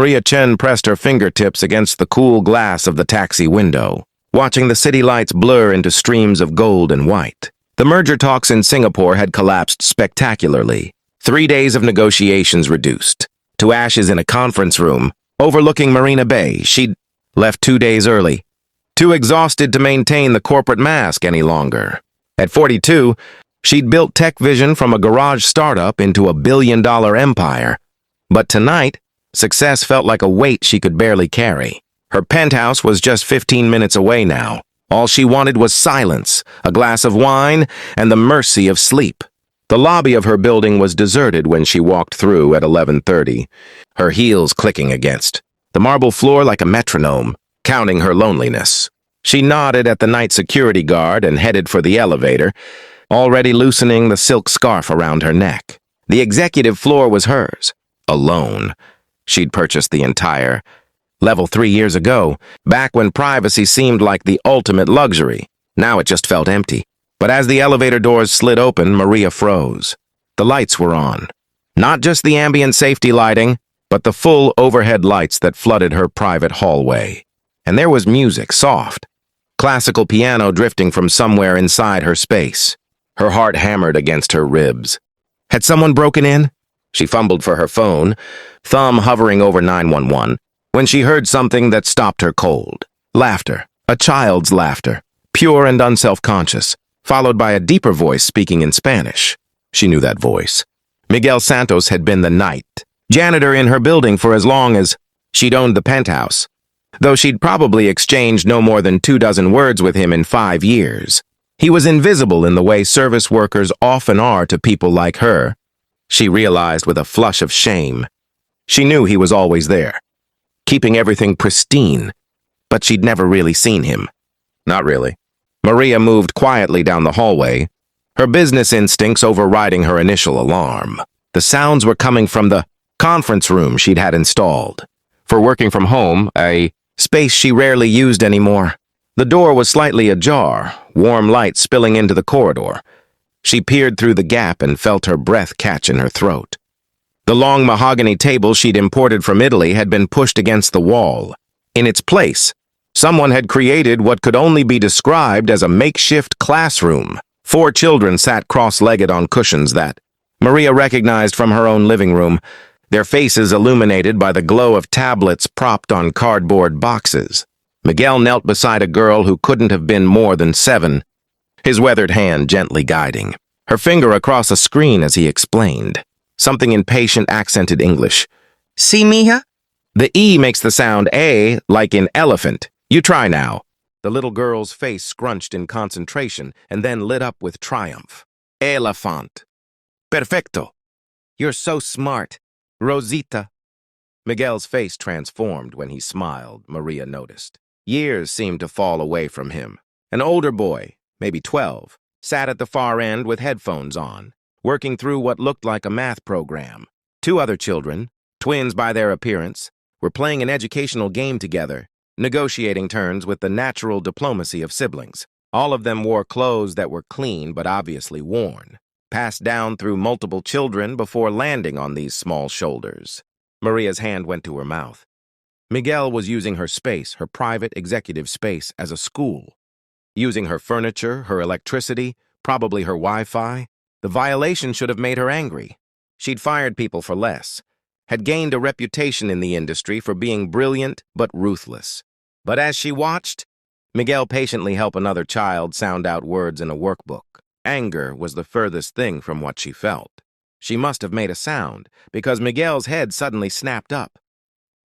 Maria Chen pressed her fingertips against the cool glass of the taxi window, watching the city lights blur into streams of gold and white. The merger talks in Singapore had collapsed spectacularly. 3 days of negotiations reduced to ashes in a conference room overlooking Marina Bay. She'd left 2 days early, too exhausted to maintain the corporate mask any longer. At 42, she'd built Tech Vision from a garage startup into a billion-dollar empire. But tonight, success felt like a weight she could barely carry. Her penthouse was just 15 minutes away now. All she wanted was silence, a glass of wine, and the mercy of sleep. The lobby of her building was deserted when she walked through at 11:30, her heels clicking against the marble floor like a metronome, counting her loneliness. She nodded at the night security guard and headed for the elevator, already loosening the silk scarf around her neck. The executive floor was hers, alone. She'd purchased the entire level 3 years ago, back when privacy seemed like the ultimate luxury. Now it just felt empty. But as the elevator doors slid open, Maria froze. The lights were on. Not just the ambient safety lighting, but the full overhead lights that flooded her private hallway. And there was music, soft, classical piano drifting from somewhere inside her space. Her heart hammered against her ribs. Had someone broken in? She fumbled for her phone, thumb hovering over 911, when she heard something that stopped her cold. Laughter, a child's laughter, pure and unself-conscious, followed by a deeper voice speaking in Spanish. She knew that voice. Miguel Santos had been the night janitor in her building for as long as she'd owned the penthouse, though she'd probably exchanged no more than 24 words with him in 5 years. He was invisible in the way service workers often are to people like her. She realized with a flush of shame. She knew he was always there, keeping everything pristine, but she'd never really seen him. Not really. Maria moved quietly down the hallway, her business instincts overriding her initial alarm. The sounds were coming from the conference room she'd had installed. For working from home, a space she rarely used anymore. The door was slightly ajar, warm light spilling into the corridor. She peered through the gap and felt her breath catch in her throat. The long mahogany table she'd imported from Italy had been pushed against the wall. In its place, someone had created what could only be described as a makeshift classroom. 4 children sat cross-legged on cushions that Maria recognized from her own living room, their faces illuminated by the glow of tablets propped on cardboard boxes. Miguel knelt beside a girl who couldn't have been more than 7, his weathered hand gently guiding her finger across a screen as he explained, something in patient accented English. "See, mija? The E makes the sound A, like in elephant. You try now." The little girl's face scrunched in concentration and then lit up with triumph. "Elefant. Perfecto. You're so smart. Rosita." Miguel's face transformed when he smiled, Maria noticed. Years seemed to fall away from him. An older boy, maybe 12, sat at the far end with headphones on, working through what looked like a math program. 2 other children, twins by their appearance, were playing an educational game together, negotiating turns with the natural diplomacy of siblings. All of them wore clothes that were clean but obviously worn, passed down through multiple children before landing on these small shoulders. Maria's hand went to her mouth. Miguel was using her space, her private executive space, as a school. Using her furniture, her electricity, probably her Wi-Fi. The violation should have made her angry. She'd fired people for less, had gained a reputation in the industry for being brilliant but ruthless. But as she watched, Miguel patiently helped another child sound out words in a workbook. Anger was the furthest thing from what she felt. She must have made a sound, because Miguel's head suddenly snapped up.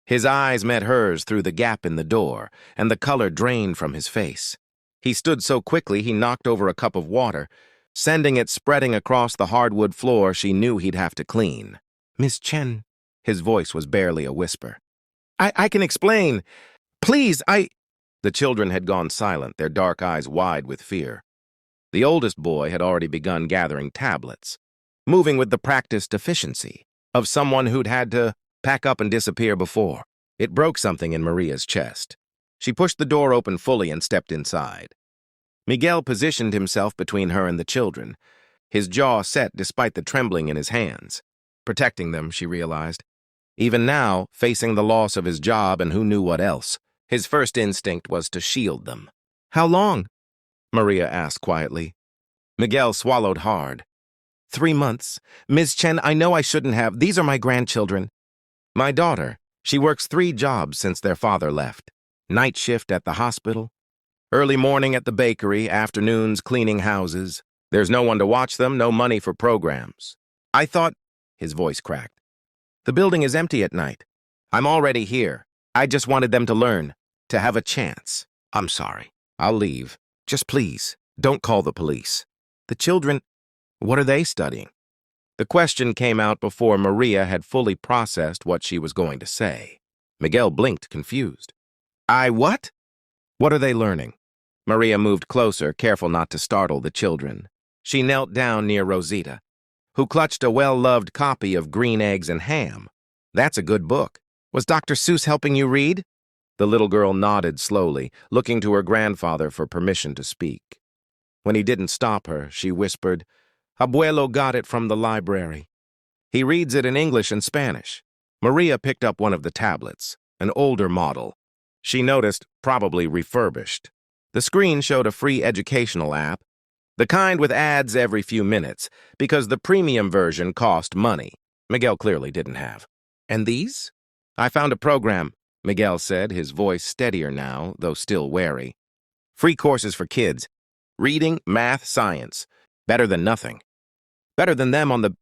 His eyes met hers through the gap in the door, and the color drained from his face. He stood so quickly he knocked over a cup of water, sending it spreading across the hardwood floor she knew he'd have to clean. "Miss Chen," his voice was barely a whisper. I can explain. Please, The children had gone silent, their dark eyes wide with fear. The oldest boy had already begun gathering tablets, moving with the practiced efficiency of someone who'd had to pack up and disappear before. It broke something in Maria's chest. She pushed the door open fully and stepped inside. Miguel positioned himself between her and the children, his jaw set despite the trembling in his hands. Protecting them, she realized. Even now, facing the loss of his job and who knew what else, his first instinct was to shield them. "How long?" Maria asked quietly. Miguel swallowed hard. 3 months. Ms. Chen, I know I shouldn't have. These are my grandchildren. My daughter. She works 3 jobs since their father left. Night shift at the hospital, early morning at the bakery, afternoons cleaning houses. There's no one to watch them, no money for programs. I thought, his voice cracked. The building is empty at night. I'm already here. I just wanted them to learn, to have a chance. I'm sorry. I'll leave. Just please, don't call the police. The children, what are they studying? The question came out before Maria had fully processed what she was going to say. Miguel blinked, confused. What? What are they learning? Maria moved closer, careful not to startle the children. She knelt down near Rosita, who clutched a well-loved copy of Green Eggs and Ham. That's a good book. Was Dr. Seuss helping you read? The little girl nodded slowly, looking to her grandfather for permission to speak. When he didn't stop her, she whispered, Abuelo got it from the library. He reads it in English and Spanish. Maria picked up one of the tablets, an older model. She noticed, probably refurbished. The screen showed a free educational app, the kind with ads every few minutes, because the premium version cost money. Miguel clearly didn't have. And these? I found a program, Miguel said, his voice steadier now, though still wary. Free courses for kids. Reading, math, science. Better than nothing. Better than them on the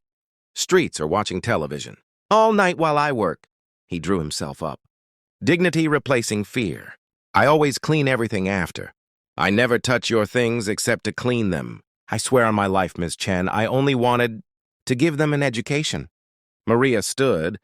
streets or watching television. All night while I work. He drew himself up. Dignity replacing fear. I always clean everything after. I never touch your things except to clean them. I swear on my life, Miss Chen, I only wanted to give them an education. Maria stood,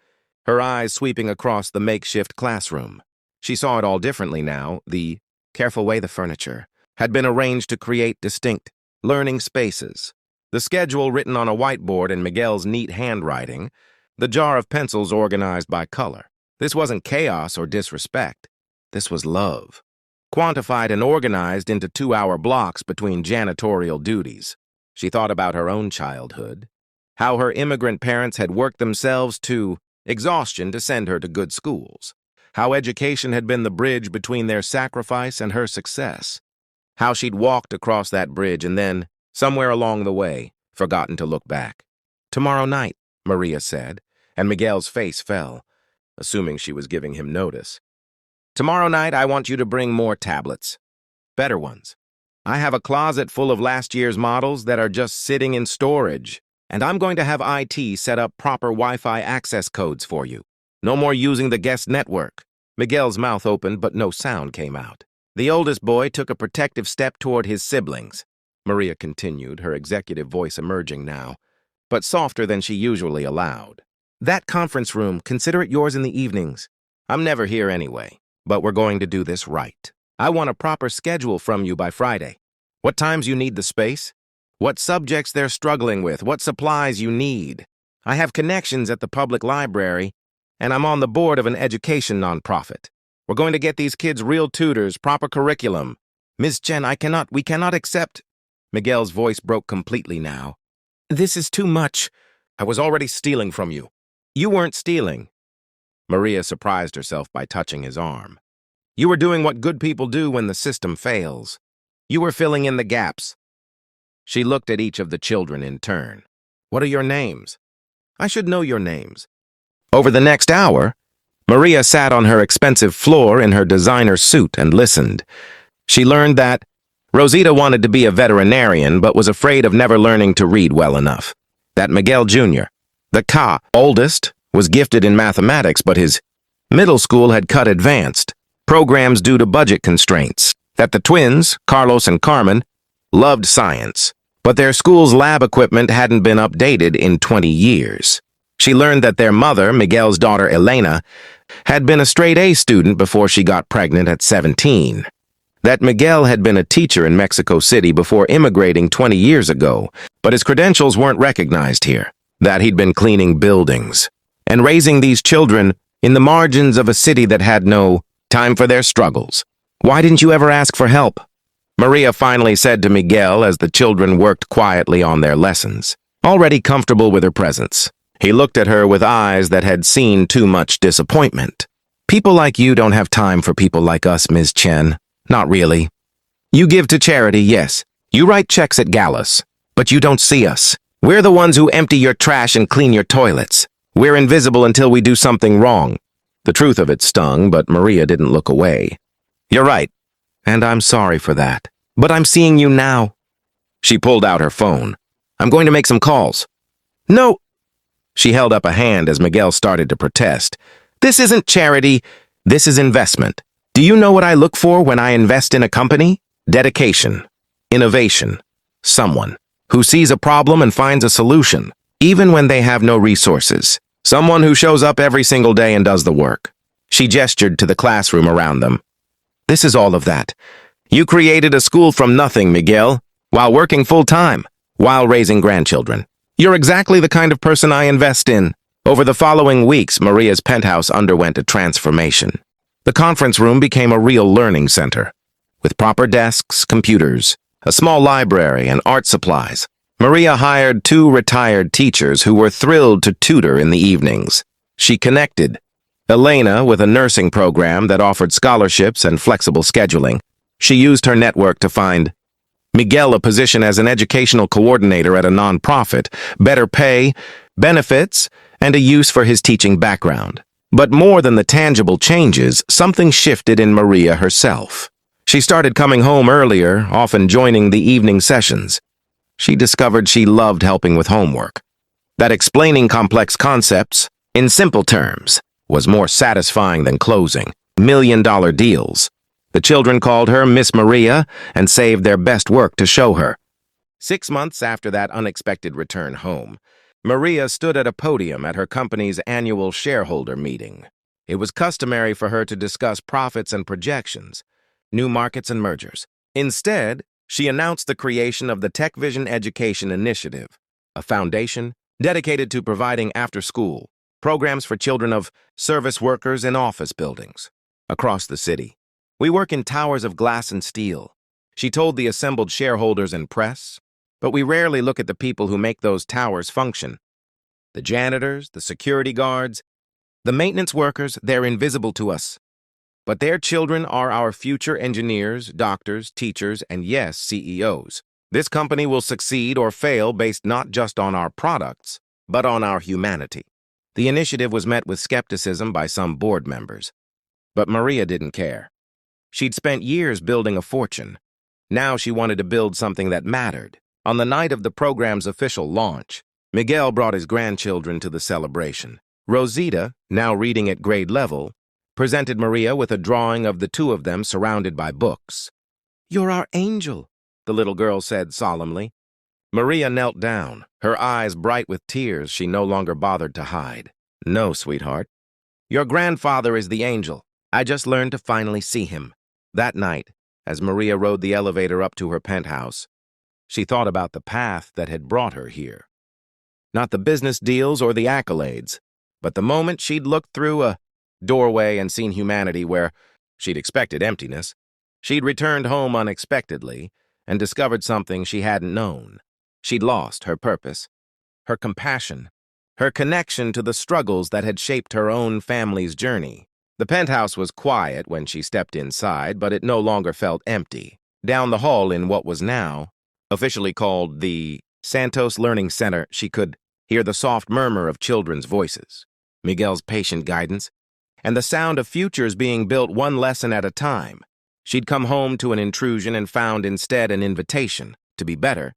her eyes sweeping across the makeshift classroom. She saw it all differently now. The careful way the furniture had been arranged to create distinct learning spaces. The schedule written on a whiteboard in Miguel's neat handwriting, the jar of pencils organized by color. This wasn't chaos or disrespect. This was love, quantified and organized into 2-hour blocks between janitorial duties. She thought about her own childhood, how her immigrant parents had worked themselves to exhaustion to send her to good schools, how education had been the bridge between their sacrifice and her success, how she'd walked across that bridge and then, somewhere along the way, forgotten to look back. Tomorrow night, Maria said, and Miguel's face fell, assuming she was giving him notice. Tomorrow night, I want you to bring more tablets. Better ones. I have a closet full of last year's models that are just sitting in storage, and I'm going to have IT set up proper Wi-Fi access codes for you. No more using the guest network. Miguel's mouth opened, but no sound came out. The oldest boy took a protective step toward his siblings. Maria continued, her executive voice emerging now, but softer than she usually allowed. That conference room, consider it yours in the evenings. I'm never here anyway, but we're going to do this right. I want a proper schedule from you by Friday. What times you need the space? What subjects they're struggling with? What supplies you need? I have connections at the public library, and I'm on the board of an education nonprofit. We're going to get these kids real tutors, proper curriculum. Ms. Chen, we cannot accept. Miguel's voice broke completely now. This is too much. I was already stealing from you. You weren't stealing. Maria surprised herself by touching his arm. You were doing what good people do when the system fails. You were filling in the gaps. She looked at each of the children in turn. What are your names? I should know your names. Over the next hour, Maria sat on her expensive floor in her designer suit and listened. She learned that Rosita wanted to be a veterinarian but was afraid of never learning to read well enough. That Miguel Jr., the oldest, was gifted in mathematics, but his middle school had cut advanced programs due to budget constraints. That the twins, Carlos and Carmen, loved science, but their school's lab equipment hadn't been updated in 20 years. She learned that their mother, Miguel's daughter Elena, had been a straight-A student before she got pregnant at 17. That Miguel had been a teacher in Mexico City before immigrating 20 years ago, but his credentials weren't recognized here. That he'd been cleaning buildings and raising these children in the margins of a city that had no time for their struggles. Why didn't you ever ask for help? Maria finally said to Miguel as the children worked quietly on their lessons, already comfortable with her presence. He looked at her with eyes that had seen too much disappointment. People like you don't have time for people like us, Ms. Chen. Not really. You give to charity, yes. You write checks at Gallus. But you don't see us. We're the ones who empty your trash and clean your toilets. We're invisible until we do something wrong. The truth of it stung, but Maria didn't look away. You're right. And I'm sorry for that. But I'm seeing you now. She pulled out her phone. I'm going to make some calls. No. She held up a hand as Miguel started to protest. This isn't charity. This is investment. Do you know what I look for when I invest in a company? Dedication. Innovation. Someone who sees a problem and finds a solution, even when they have no resources. Someone who shows up every single day and does the work. She gestured to the classroom around them. This is all of that. You created a school from nothing, Miguel, while working full-time, while raising grandchildren. You're exactly the kind of person I invest in. Over the following weeks, Maria's penthouse underwent a transformation. The conference room became a real learning center, with proper desks, computers, a small library, and art supplies. Maria hired 2 retired teachers who were thrilled to tutor in the evenings. She connected Elena with a nursing program that offered scholarships and flexible scheduling. She used her network to find Miguel a position as an educational coordinator at a nonprofit, better pay, benefits, and a use for his teaching background. But more than the tangible changes, something shifted in Maria herself. She started coming home earlier, often joining the evening sessions. She discovered she loved helping with homework. That explaining complex concepts, in simple terms, was more satisfying than closing million-dollar deals. The children called her Miss Maria and saved their best work to show her. 6 months after that unexpected return home, Maria stood at a podium at her company's annual shareholder meeting. It was customary for her to discuss profits and projections, new markets and mergers. Instead, she announced the creation of the TechVision Education Initiative, a foundation dedicated to providing after-school programs for children of service workers in office buildings across the city. We work in towers of glass and steel, she told the assembled shareholders and press, but we rarely look at the people who make those towers function. The janitors, the security guards, the maintenance workers, they're invisible to us. But their children are our future engineers, doctors, teachers, and yes, CEOs. This company will succeed or fail based not just on our products, but on our humanity. The initiative was met with skepticism by some board members. But Maria didn't care. She'd spent years building a fortune. Now she wanted to build something that mattered. On the night of the program's official launch, Miguel brought his grandchildren to the celebration. Rosita, now reading at grade level, presented Maria with a drawing of the 2 of them surrounded by books. "You're our angel," the little girl said solemnly. Maria knelt down, her eyes bright with tears she no longer bothered to hide. "No, sweetheart. Your grandfather is the angel. I just learned to finally see him." That night, as Maria rode the elevator up to her penthouse, she thought about the path that had brought her here. Not the business deals or the accolades, but the moment she'd looked through a doorway and seen humanity where she'd expected emptiness. She'd returned home unexpectedly and discovered something she hadn't known. She'd lost her purpose, her compassion, her connection to the struggles that had shaped her own family's journey. The penthouse was quiet when she stepped inside, but it no longer felt empty. Down the hall in what was now officially called the Santos Learning Center, she could hear the soft murmur of children's voices, Miguel's patient guidance, and the sound of futures being built one lesson at a time. She'd come home to an intrusion and found instead an invitation to be better,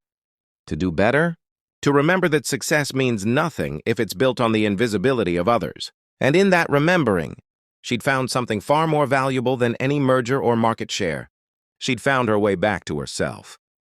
to do better, to remember that success means nothing if it's built on the invisibility of others. And in that remembering, she'd found something far more valuable than any merger or market share. She'd found her way back to herself.